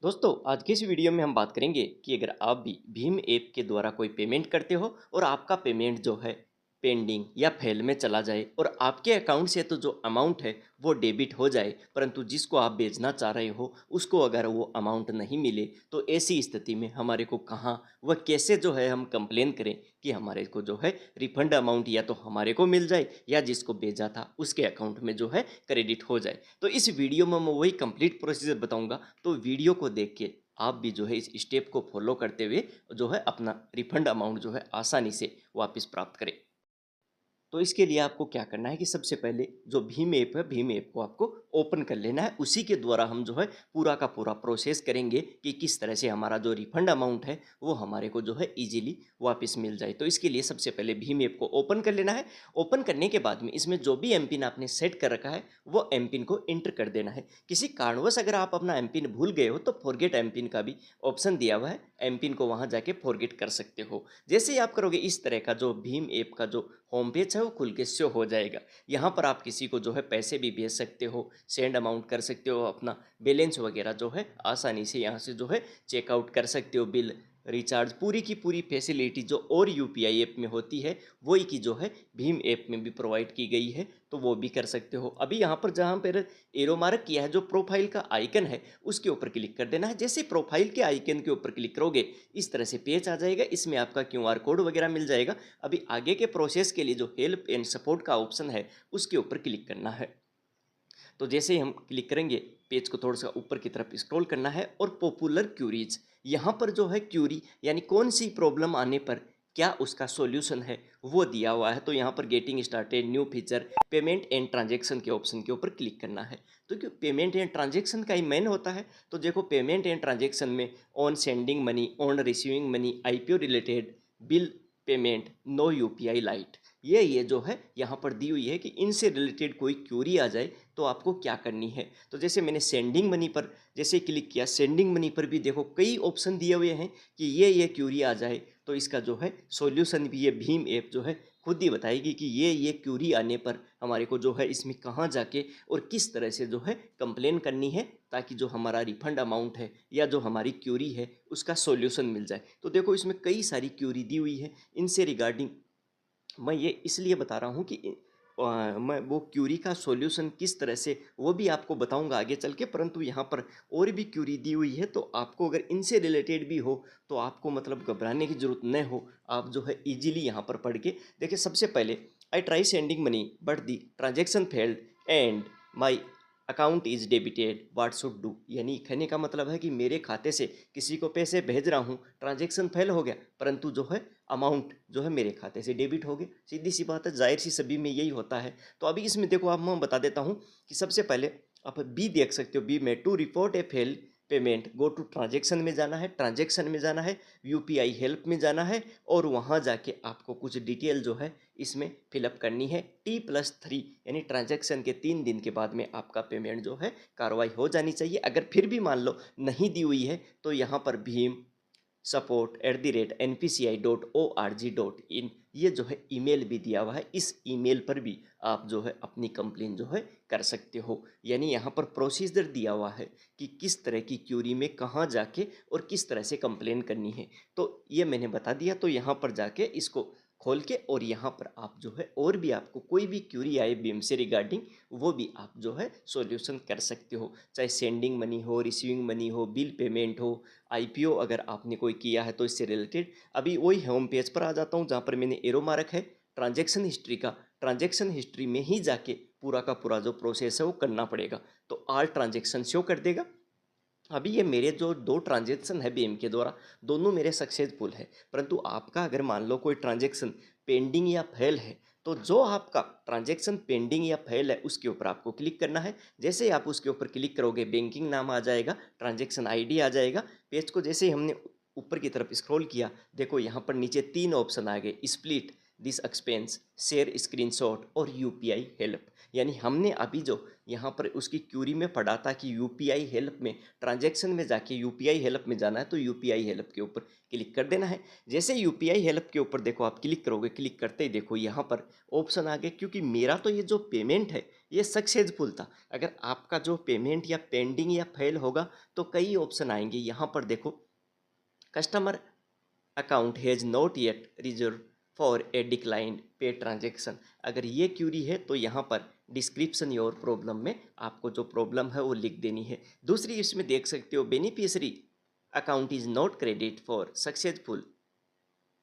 दोस्तों आज की इस वीडियो में हम बात करेंगे कि अगर आप भी भीम ऐप के द्वारा कोई पेमेंट करते हो और आपका पेमेंट जो है पेंडिंग या फेल में चला जाए और आपके अकाउंट से तो जो अमाउंट है वो डेबिट हो जाए, परंतु जिसको आप भेजना चाह रहे हो उसको अगर वो अमाउंट नहीं मिले, तो ऐसी स्थिति में हमारे को कहाँ व कैसे जो है हम कंप्लेन करें कि हमारे को जो है रिफंड अमाउंट या तो हमारे को मिल जाए या जिसको भेजा था उसके अकाउंट में जो है क्रेडिट हो जाए। तो इस वीडियो में मैं वही कंप्लीट प्रोसीजर बताऊंगा, तो वीडियो को देख के आप भी जो है इस स्टेप को फॉलो करते हुए जो है अपना रिफंड अमाउंट जो है आसानी से वापस प्राप्त करें। तो इसके लिए आपको क्या करना है कि सबसे पहले जो भीम ऐप है, भीम ऐप को आपको ओपन कर लेना है। उसी के द्वारा हम जो है पूरा का पूरा प्रोसेस करेंगे कि किस तरह से हमारा जो रिफंड अमाउंट है वो हमारे को जो है इजीली वापस मिल जाए। तो इसके लिए सबसे पहले भीम ऐप को ओपन कर लेना है। ओपन करने के बाद में इसमें जो भी एम पिन आपने सेट कर रखा है वो एम पिन को इंटर कर देना है। किसी कारणवश अगर आप अपना एम पिन भूल गए हो तो फॉरगेट एम पिन का भी ऑप्शन दिया हुआ है, एम पिन को वहाँ जाके फॉरगेट कर सकते हो। जैसे ही आप करोगे इस तरह का जो भीम ऐप का जो होम पेज है वो खुल के शो हो जाएगा। यहाँ पर आप किसी को जो है पैसे भी भेज सकते हो, सेंड अमाउंट कर सकते हो, अपना बैलेंस वगैरह जो है आसानी से यहाँ से जो है चेकआउट कर सकते हो। बिल रिचार्ज पूरी की पूरी फैसिलिटी जो और यूपीआई ऐप में होती है वही की जो है भीम ऐप में भी प्रोवाइड की गई है, तो वो भी कर सकते हो। अभी यहाँ पर जहाँ पर एरो मार्क किया है, जो प्रोफाइल का आइकन है उसके ऊपर क्लिक कर देना है। जैसे प्रोफाइल के आइकन के ऊपर क्लिक करोगे इस तरह से पेज आ जाएगा, इसमें आपका क्यूआर कोड वगैरह मिल जाएगा। अभी आगे के प्रोसेस के लिए जो हेल्प एंड सपोर्ट का ऑप्शन है उसके ऊपर क्लिक करना है। तो जैसे ही हम क्लिक करेंगे पेज को थोड़ा सा ऊपर की तरफ स्क्रॉल करना है और पॉपुलर क्यूरीज, यहाँ पर जो है क्यूरी यानी कौन सी प्रॉब्लम आने पर क्या उसका सॉल्यूशन है वो दिया हुआ है। तो यहाँ पर getting started, new feature, payment and transaction के ऑप्शन के ऊपर क्लिक करना है। तो क्यों पेमेंट एंड ट्रांजेक्शन का ही मेन होता है। तो देखो पेमेंट एंड ट्रांजेक्शन में on sending money, on receiving money, IPO related, bill payment, no UPI lite, ये जो है यहाँ पर दी हुई है कि इनसे रिलेटेड कोई क्यूरी आ जाए तो आपको क्या करनी है। तो जैसे मैंने सेंडिंग मनी पर जैसे क्लिक किया, सेंडिंग मनी पर भी देखो कई ऑप्शन दिए हुए हैं कि ये क्यूरी आ जाए तो इसका जो है सॉल्यूशन भी ये भीम ऐप जो है खुद ही बताएगी कि ये क्यूरी आने पर हमारे को जो है इसमें कहाँ जाके और किस तरह से जो है कंप्लेन करनी है, ताकि जो हमारा रिफंड अमाउंट है या जो हमारी क्यूरी है उसका सॉल्यूशन मिल जाए। तो देखो इसमें कई सारी क्यूरी दी हुई है। इनसे रिगार्डिंग मैं ये इसलिए बता रहा हूँ कि मैं वो क्यूरी का सॉल्यूशन किस तरह से वो भी आपको बताऊंगा आगे चल के, परंतु यहाँ पर और भी क्यूरी दी हुई है। तो आपको अगर इनसे रिलेटेड भी हो तो आपको मतलब घबराने की जरूरत न हो, आप जो है इजीली यहाँ पर पढ़ के देखिए। सबसे पहले I try sending money but the transaction failed and my account is debited, what should do. यानी कहने का मतलब है कि मेरे खाते से किसी को पैसे भेज रहा हूँ, ट्रांजेक्शन फेल हो गया, परंतु जो है अमाउंट जो है मेरे खाते से डेबिट हो गए। सीधी सी बात है, जाहिर सी सभी में यही होता है। तो अभी इसमें देखो आप मैं बता देता हूँ कि सबसे पहले आप बी देख सकते हो। बी में to report a fail payment go to transaction में जाना है, ट्रांजेक्शन में जाना है, यूपीआई हेल्प में जाना है और वहाँ जाके आपको कुछ डिटेल जो है इसमें फिलअप करनी है। T+3 यानी ट्रांजेक्शन के 3 दिन के बाद में आपका पेमेंट जो है कार्रवाई हो जानी चाहिए। अगर फिर भी मान लो नहीं दी हुई है तो यहाँ पर भीम support@npci.org.in ये जो है ईमेल भी दिया हुआ है। इस ईमेल पर भी आप जो है अपनी कंप्लेन जो है कर सकते हो। यानी यहाँ पर प्रोसीजर दिया हुआ है कि किस तरह की क्यूरी में कहाँ जाके और किस तरह से कंप्लेन करनी है। तो ये मैंने बता दिया। तो यहाँ पर जाके इसको खोल के और यहाँ पर आप जो है और भी आपको कोई भी क्यूरी आए बीम से रिगार्डिंग वो भी आप जो है सॉल्यूशन कर सकते हो। चाहे सेंडिंग मनी हो, रिसीविंग मनी हो, बिल पेमेंट हो, आईपीओ अगर आपने कोई किया है तो इससे रिलेटेड। अभी वही होम पेज पर आ जाता हूँ जहाँ पर मैंने एरो मार्क है ट्रांजेक्शन हिस्ट्री का। ट्रांजेक्शन हिस्ट्री में ही जाके पूरा का पूरा जो प्रोसेस है वो करना पड़ेगा। तो ऑल ट्रांजेक्शन शो कर देगा। अभी ये मेरे जो 2 ट्रांजेक्शन है बीएम के द्वारा, दोनों मेरे सक्सेसफुल है। परंतु आपका अगर मान लो कोई ट्रांजेक्शन पेंडिंग या फेल है तो जो आपका ट्रांजेक्शन पेंडिंग या फेल है उसके ऊपर आपको क्लिक करना है। जैसे ही आप उसके ऊपर क्लिक करोगे बैंकिंग नाम आ जाएगा, ट्रांजेक्शन आईडी आ जाएगा। पेज को जैसे ही हमने ऊपर की तरफ स्क्रॉल किया, देखो यहाँ पर नीचे 3 ऑप्शन आ गए, split this expense, share screenshot और यूपीआई हेल्प। यानी हमने अभी जो यहाँ पर उसकी क्यूरी में पढ़ा था कि यूपीआई हेल्प में ट्रांजैक्शन में जाके यूपीआई हेल्प में जाना है, तो यूपीआई हेल्प के ऊपर क्लिक कर देना है। जैसे यूपीआई हेल्प के ऊपर देखो आप क्लिक करोगे, क्लिक करते ही देखो यहाँ पर ऑप्शन आ गए। क्योंकि मेरा तो ये जो पेमेंट है ये सक्सेसफुल था। अगर आपका जो पेमेंट या पेंडिंग या फेल होगा तो कई ऑप्शन आएंगे। यहाँ पर देखो, customer account has not yet reserve for a declined पे ट्रांजेक्शन। अगर ये क्यूरी है तो यहाँ पर डिस्क्रिप्शन योर प्रॉब्लम में आपको जो प्रॉब्लम है वो लिख देनी है। दूसरी इसमें देख सकते हो, beneficiary account is not credit for successful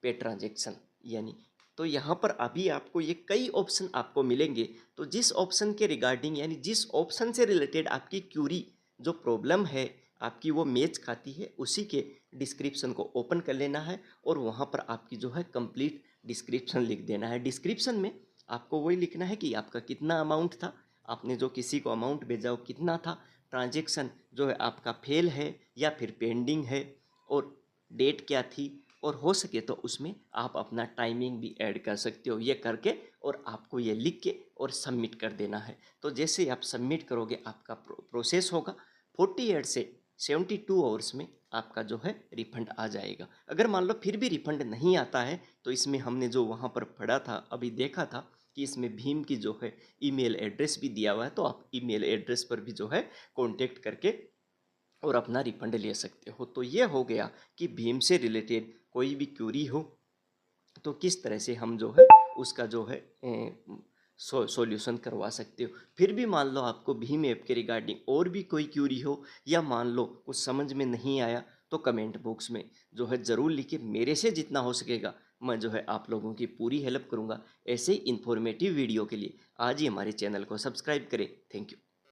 पे ट्रांजेक्शन, यानी तो यहाँ पर अभी आपको ये कई ऑप्शन आपको मिलेंगे। तो जिस ऑप्शन के रिगार्डिंग, यानी जिस ऑप्शन से रिलेटेड आपकी क्यूरी जो प्रॉब्लम है आपकी वो मैच खाती है, उसी के डिस्क्रिप्शन को ओपन कर लेना है और वहाँ पर आपकी जो है कंप्लीट डिस्क्रिप्शन लिख देना है। डिस्क्रिप्शन में आपको वही लिखना है कि आपका कितना अमाउंट था, आपने जो किसी को अमाउंट भेजा वो कितना था, ट्रांजेक्शन जो है आपका फेल है या फिर पेंडिंग है, और डेट क्या थी, और हो सके तो उसमें आप अपना टाइमिंग भी ऐड कर सकते हो। ये करके और आपको ये लिख के और सबमिट कर देना है। तो जैसे ही आप सबमिट करोगे आपका प्रोसेस होगा, 48 से 72 आवर्स में आपका जो है रिफंड आ जाएगा। अगर मान लो फिर भी रिफंड नहीं आता है तो इसमें हमने जो वहाँ पर पढ़ा था, अभी देखा था कि इसमें भीम की जो है ईमेल एड्रेस भी दिया हुआ है, तो आप ईमेल एड्रेस पर भी जो है कॉन्टेक्ट करके और अपना रिफंड ले सकते हो। तो ये हो गया कि भीम से रिलेटेड कोई भी क्यूरी हो तो किस तरह से हम जो है उसका जो है सॉल्यूशन करवा सकते हो। फिर भी मान लो आपको भीम ऐप के रिगार्डिंग और भी कोई क्यूरी हो, या मान लो कुछ समझ में नहीं आया, तो कमेंट बॉक्स में जो है ज़रूर लिखिए। मेरे से जितना हो सकेगा मैं जो है आप लोगों की पूरी हेल्प करूँगा। ऐसे ही इन्फॉर्मेटिव वीडियो के लिए आज ही हमारे चैनल को सब्सक्राइब करें। Thank you.